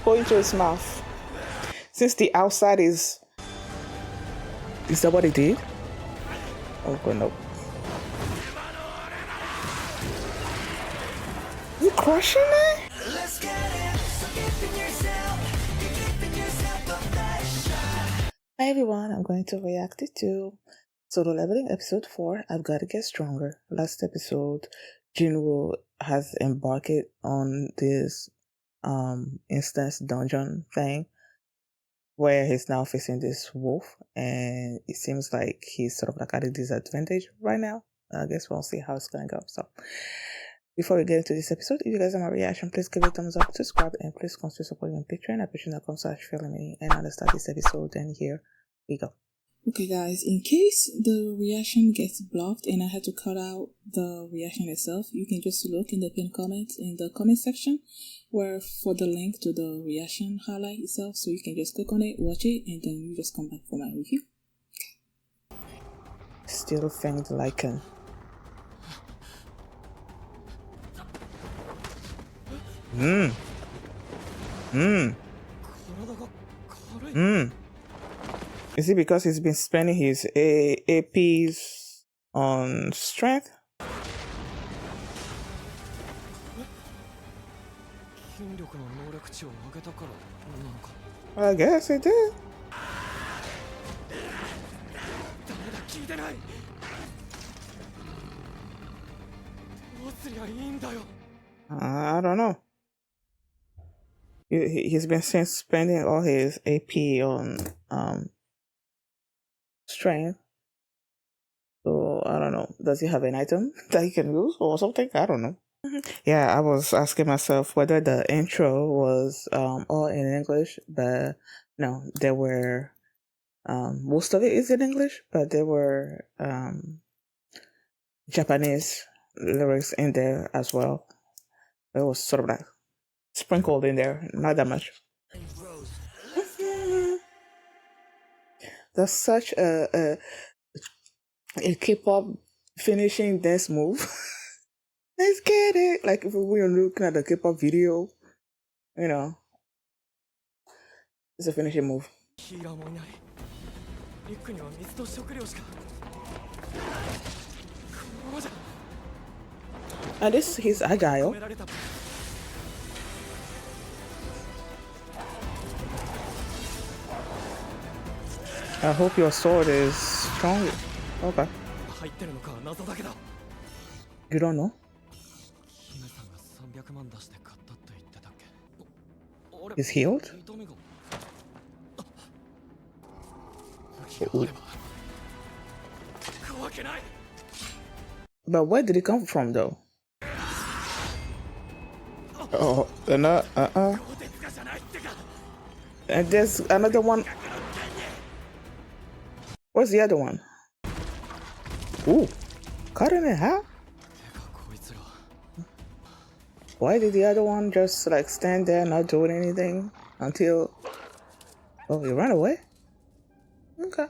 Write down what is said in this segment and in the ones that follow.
Go into his mouth. Since the outside is that what it did? Oh god, no. You crushing it? Hi everyone, I'm going to react to Solo Leveling episode 4. I've got to get stronger. Last episode, Jinwoo has embarked on this instance dungeon thing where he's now facing this wolf, and it seems like he's sort of like at a disadvantage right now. I guess we'll see how it's gonna go. So before we get into this episode, if you guys have my reaction, please give it a thumbs up, subscribe, and please consider supporting my Patreon at patreon.com/filming. And I'll start this episode, and here we go. Okay guys, in case the reaction gets blocked and I had to cut out the reaction itself, you can just look in the pinned comment in the comment section where for the link to the reaction highlight itself, so you can just click on it, watch it, and then you just come back for my review. Still fanged lichen. Is it because he's been spending his APs on strength? I guess it did. I don't know. He's been spending all his AP on strength. So I don't know. Does he have an item that he can use or something? I don't know. Yeah, I was asking myself whether the intro was all in English, but no, there were most of it is in English, but there were Japanese lyrics in there as well. It was sort of like sprinkled in there, not that much. That's such a K-pop finishing dance move. Let's get it. Like if we were looking at the K-pop video, you know, it's a finishing move. And this he's agile. I hope your sword is strong. Okay. You don't know? He's healed? Ooh. But where did it come from though? Oh, no, And there's another one. Where's the other one? Ooh, cut it in half? Why did the other one just like stand there not doing anything until... Oh, he ran away? Okay.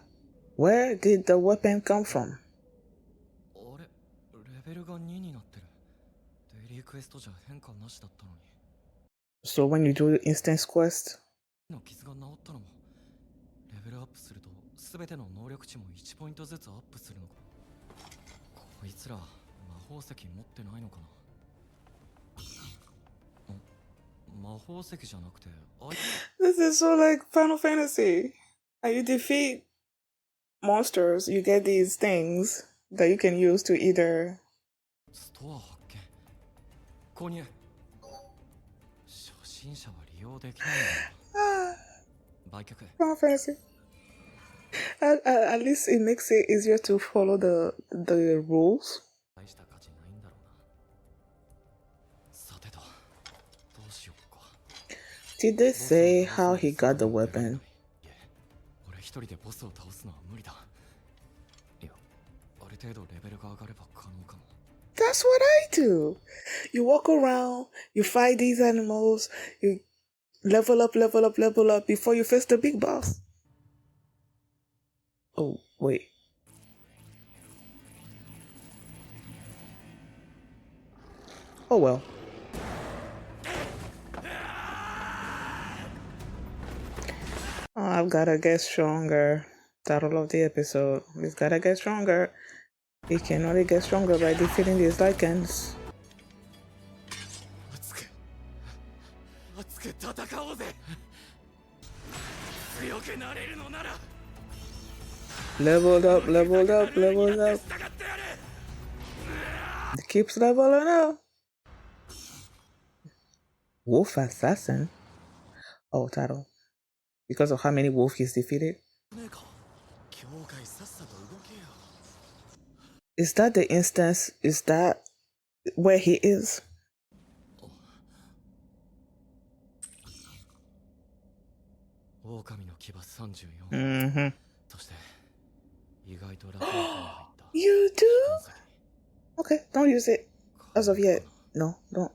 Where did the weapon come from? So when you do the instance quest, this is so like Final Fantasy. And you defeat monsters, you get these things that you can use to either... Final Fantasy. At least it makes it easier to follow the rules. Did they say how he got the weapon? That's what I do. You walk around, you fight these animals, you level up before you face the big boss. Oh, wait. Oh well. Oh, I've gotta get stronger. Title of the episode. He's gotta get stronger. He can only get stronger by defeating these lycans. Leveled up, leveled up, leveled up. It keeps leveling up. Wolf Assassin? Oh, title. Because of how many wolves he's defeated? Is that the instance? Is that where he is? Mm-hmm. You do? Okay, don't use it. As of yet. No, don't.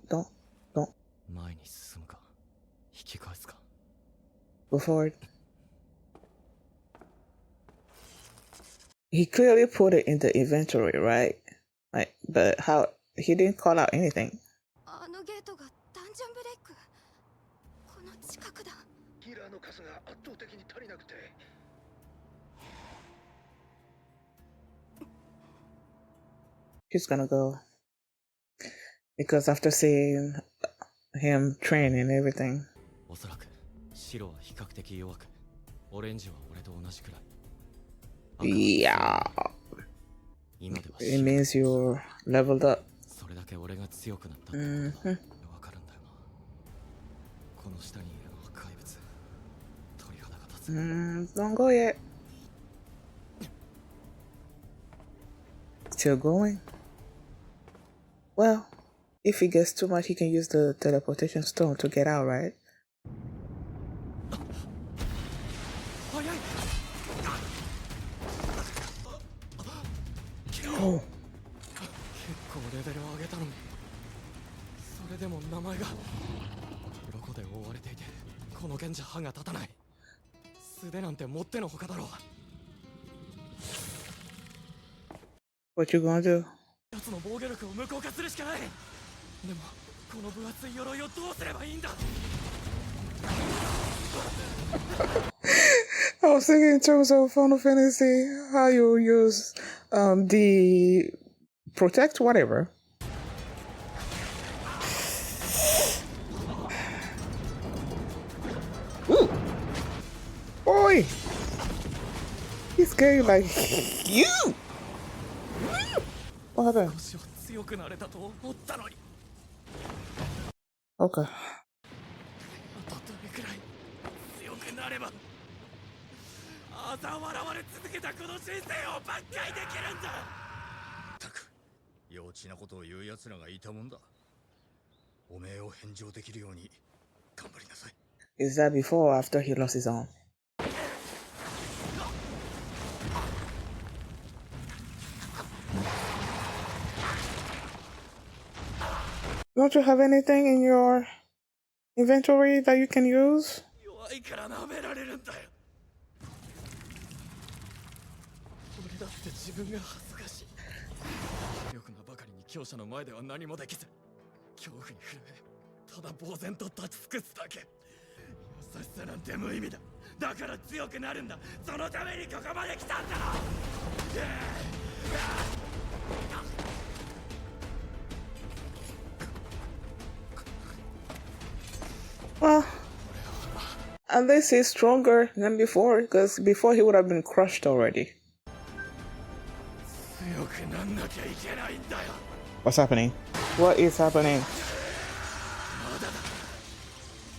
Go forward. He clearly put it in the inventory, right? Like, but how he didn't call out anything. He's gonna go. Because after seeing him train and everything. Yeah. It means you're leveled up. Mm-hmm. Don't go yet. Still going? Well, if he gets too much, he can use the teleportation stone to get out, right? Oh. What you gonna do? I was thinking in terms of Final Fantasy, how you use the protect whatever. Ooh. Boy! He's scary like you! What happened? Okay. Is that before or after he lost his arm? Don't you have anything in your inventory that you can use? Well, at least he's stronger than before, because before he would have been crushed already. What's happening? What is happening?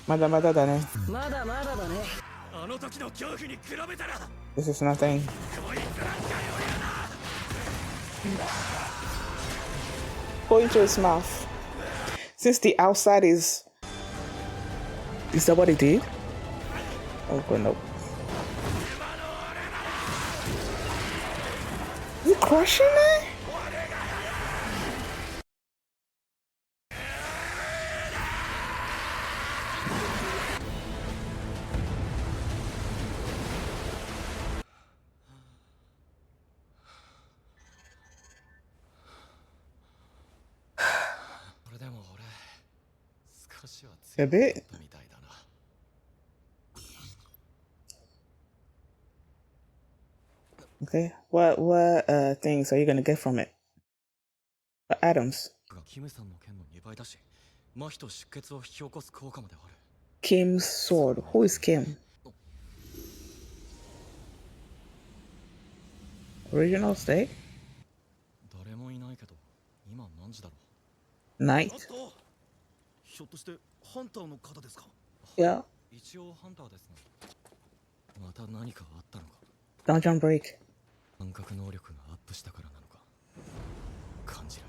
Mada dane. This is nothing. Go into his mouth. Since the outside is that what it did? Oh god, no. You crushing it? A bit. Okay. What things are you gonna get from it? What items? がキムさんの剣の2倍だし、麻痺と出血を引き起こす効果まである。 Kim's sword. Who is Kim? Original stay? 誰もいないけど、今何時だろう。 Night? ひょっとしてハンターの方ですか？ Yeah. 一応ハンターですね。また何かあったのか。 Dungeon break. 感覚能力がアップしたからなのか。感じる。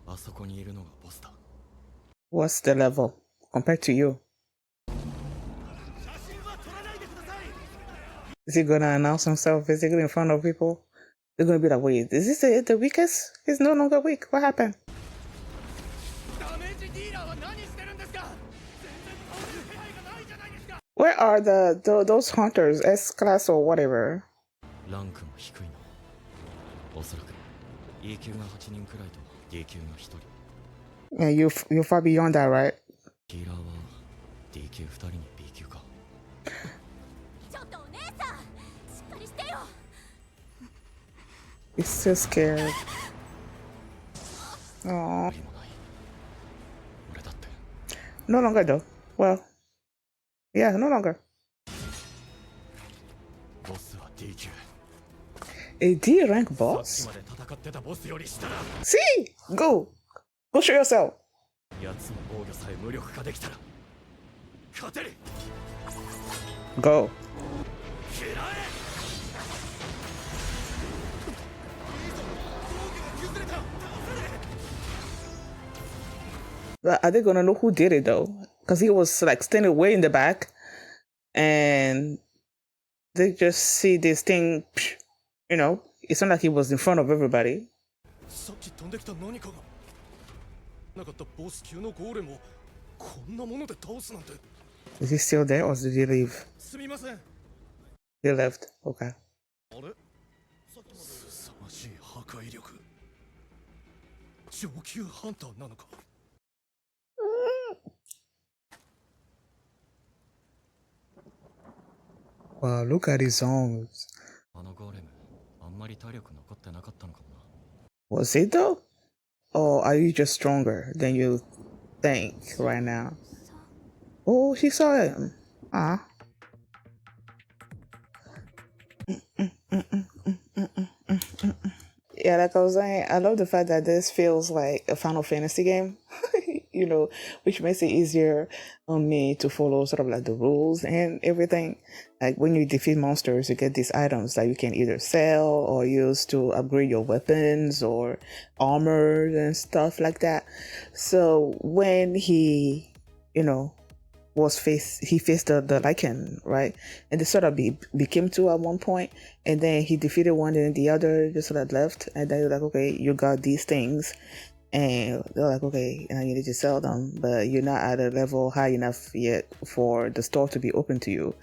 あそこにいるのがボスだ。 What's the level compared to you? Is he gonna announce himself physically in front of people? They're gonna be like, wait, is this the weakest? He's no longer weak. What happened? Where are those hunters? S class or whatever? ランクが低いの。おそらく E 級が8人くらいと D 級が1人。 Yeah, you're far beyond that, right? ヒーラーは D 級2人に B 級か。 He's so scared. Oh, 無理もない。俺だって。 no longer though. Well, yeah, no longer. ボスは D 級。 A D rank さっき boss? まで戦ってたボスより下だ。 See, go show yourself. 奴の防御さえ無力化できたら勝てる。 Go. 嫌え。 Are they gonna know who did it though? Because he was like standing way in the back, and they just see this thing. You know, it's not like he was in front of everybody. さっき飛んできた何かがなかったボス級のゴーレムをこんなもので倒すなんて。 Is he still there or did he leave? すみません。 He left. Okay. あれ？凄まじい破壊力。上級ハンターなのか。 Wow, look at his arms. あのゴーレム、あんまり体力残ってなかったのかもな。 Was it though? Or are you just stronger than you think right now? Oh, she saw him. Ah. Yeah, like I was saying, I love the fact that this feels like a Final Fantasy game, you know, which makes it easier on me to follow sort of like the rules and everything. Like when you defeat monsters, you get these items that you can either sell or use to upgrade your weapons or armor and stuff like that. So when he, you know, he faced the Lycan, right? And they sort of became two at one point, and then he defeated one and the other just sort of left, and then they're like, okay, you got these things, and they're like, okay, now you need to sell them, but you're not at a level high enough yet for the store to be open to you.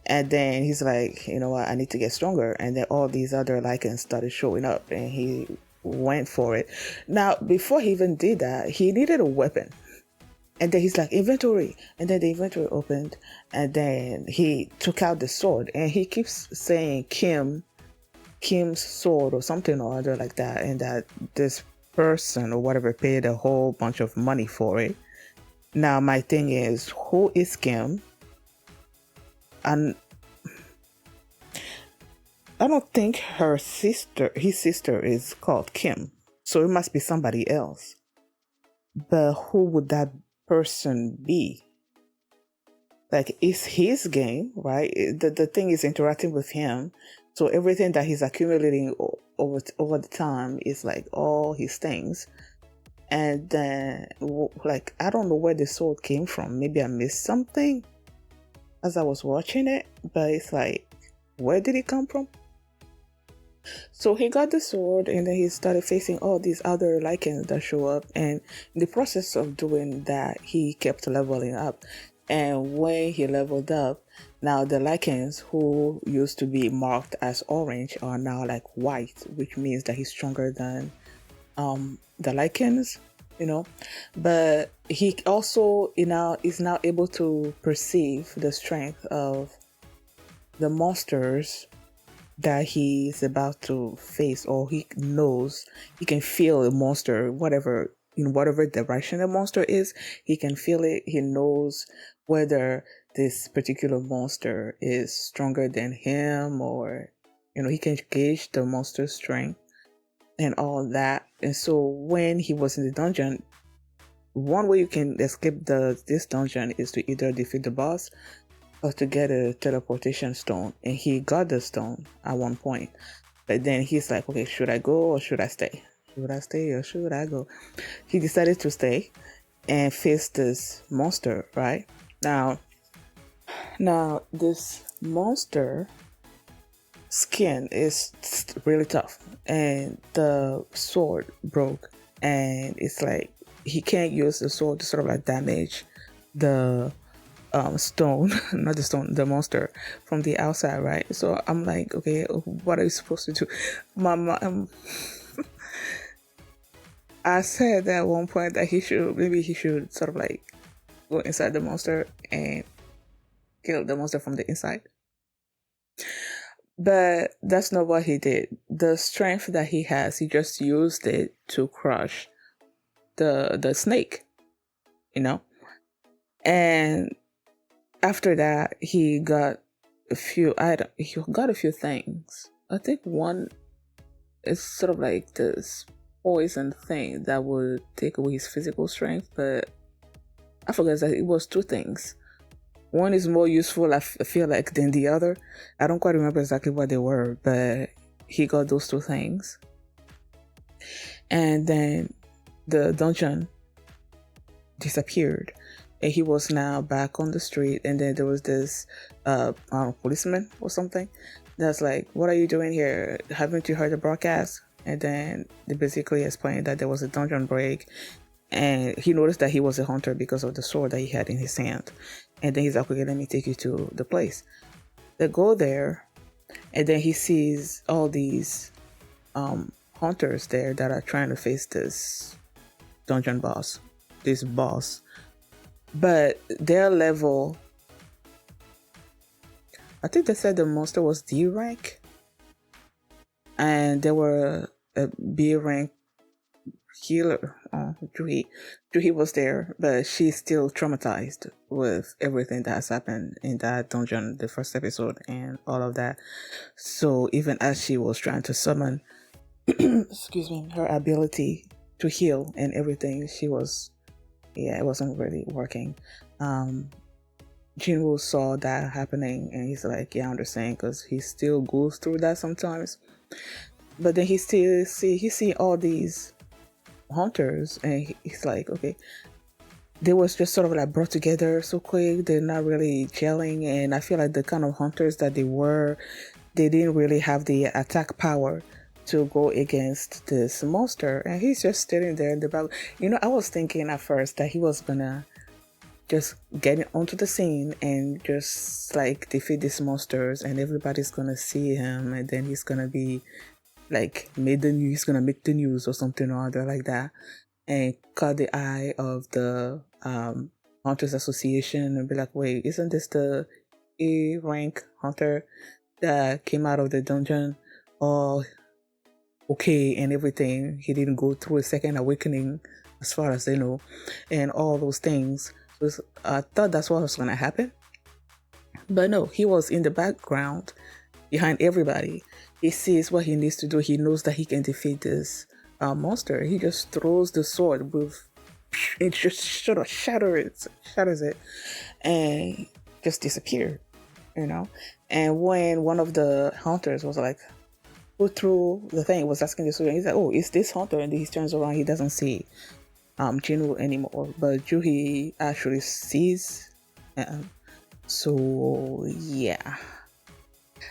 And then he's like, you know what, I need to get stronger. And then all these other Lycans started showing up, and he went for it. Now, before he even did that, he needed a weapon. And then he's like, inventory. And then the inventory opened. And then he took out the sword. And he keeps saying Kim's sword or something or other like that. And that this person or whatever paid a whole bunch of money for it. Now, my thing is, who is Kim? And I don't think his sister is called Kim. So it must be somebody else. But who would that person be? Like, it's his game, right? The thing is interacting with him, so everything that he's accumulating over the time is like all his things. And then like, I don't know where the sword came from. Maybe I missed something as I was watching it, but it's like, where did it come from? So he got the sword, and then he started facing all these other Lycans that show up, and in the process of doing that, he kept leveling up. And when he leveled up, now the Lycans who used to be marked as orange are now like white, which means that he's stronger than the Lycans, you know. But he also, is now able to perceive the strength of the monsters that he's about to face, or he knows, he can feel a monster, whatever, in whatever direction the monster is, he can feel it. He knows whether this particular monster is stronger than him, or he can gauge the monster's strength and all that. And so when he was in the dungeon, one way you can escape this dungeon is to either defeat the boss or to get a teleportation stone. And he got the stone at one point. But then he's like, okay, should I go or should I stay? Should I stay or should I go? He decided to stay and face this monster, right? Now this monster skin is really tough, and the sword broke, and it's like he can't use the sword to sort of like damage the stone, not the stone, the monster from the outside, right? So I'm like, okay, what are you supposed to do? Mama, I said at one point that maybe he should sort of like go inside the monster and kill the monster from the inside. But that's not what he did. The strength that he has, he just used it to crush the snake, And after that, he got a few items. He got a few things. I think one is sort of like this poison thing that would take away his physical strength, but I forgot that it was two things. One is more useful, I feel like, than the other. I don't quite remember exactly what they were, but he got those two things. And then the dungeon disappeared, and he was now back on the street. And then there was this policeman or something that's like, what are you doing here? Haven't you heard the broadcast? And then they basically explained that there was a dungeon break, and he noticed that he was a hunter because of the sword that he had in his hand. And then he's like, okay, let me take you to the place. They go there, and then he sees all these hunters there that are trying to face this dungeon boss, this boss. But their level, I think they said the monster was D rank, and there were a B rank healer. Joohee was there, but she's still traumatized with everything that has happened in that dungeon, the first episode, and all of that. So even as she was trying to summon, excuse me, her ability to heal and everything, it wasn't really working. Jinwoo saw that happening, and he's like, yeah, I understand, because he still goes through that sometimes. But then he see all these hunters, and he's like, okay, they was just sort of like brought together so quick. They're not really gelling, and I feel like the kind of hunters that they didn't really have the attack power to go against this monster. And he's just sitting there in the back. I was thinking at first that he was gonna just get onto the scene and just like defeat these monsters, and everybody's gonna see him, and then he's gonna be like he's gonna make the news or something or other like that, and caught the eye of the Hunters Association and be like, wait, isn't this the A rank hunter that came out of the dungeon all okay and everything? He didn't go through a second awakening as far as they know, and all those things. So I thought that's what was gonna happen, but no, he was in the background behind everybody. He sees what he needs to do. He knows that he can defeat this monster. He just throws the sword it just sort of shatters it, and just disappear. And when one of the hunters was like, who threw the thing, was asking the sword, he's like, oh, it's this hunter. And he turns around, he doesn't see Jinwoo anymore, but Joohee actually sees him. So yeah,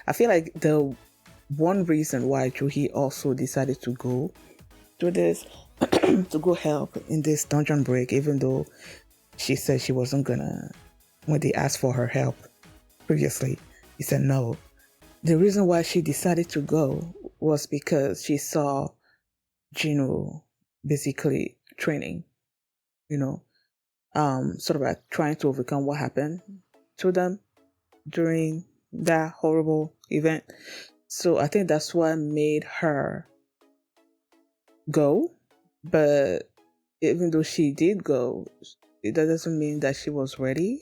I feel like the one reason why Joohee also decided to go do this, to go help in this dungeon break, even though she said she wasn't gonna, when they asked for her help previously, he said no. The reason why she decided to go was because she saw Jinwoo basically training, sort of like trying to overcome what happened to them during that horrible event. So I think that's what made her go. But even though she did go, that doesn't mean that she was ready,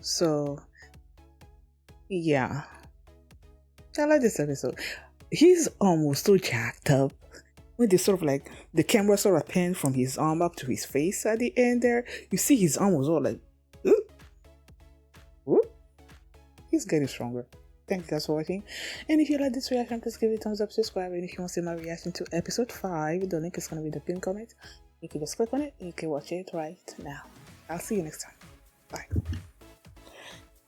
So, yeah. I like this episode. His arm was so jacked up. When they sort of like, the camera sort of panned from his arm up to his face at the end there, you see his arm was all like, ooh, ooh. He's getting stronger. Thank you guys for watching. And if you like this reaction, please give it a thumbs up, subscribe. And if you want to see my reaction to episode 5, the link is going to be in the pinned comment. You can just click on it and you can watch it right now. I'll see you next time. Bye.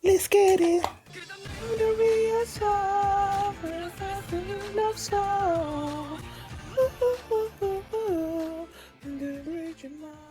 Let's get it. The real love song. The original.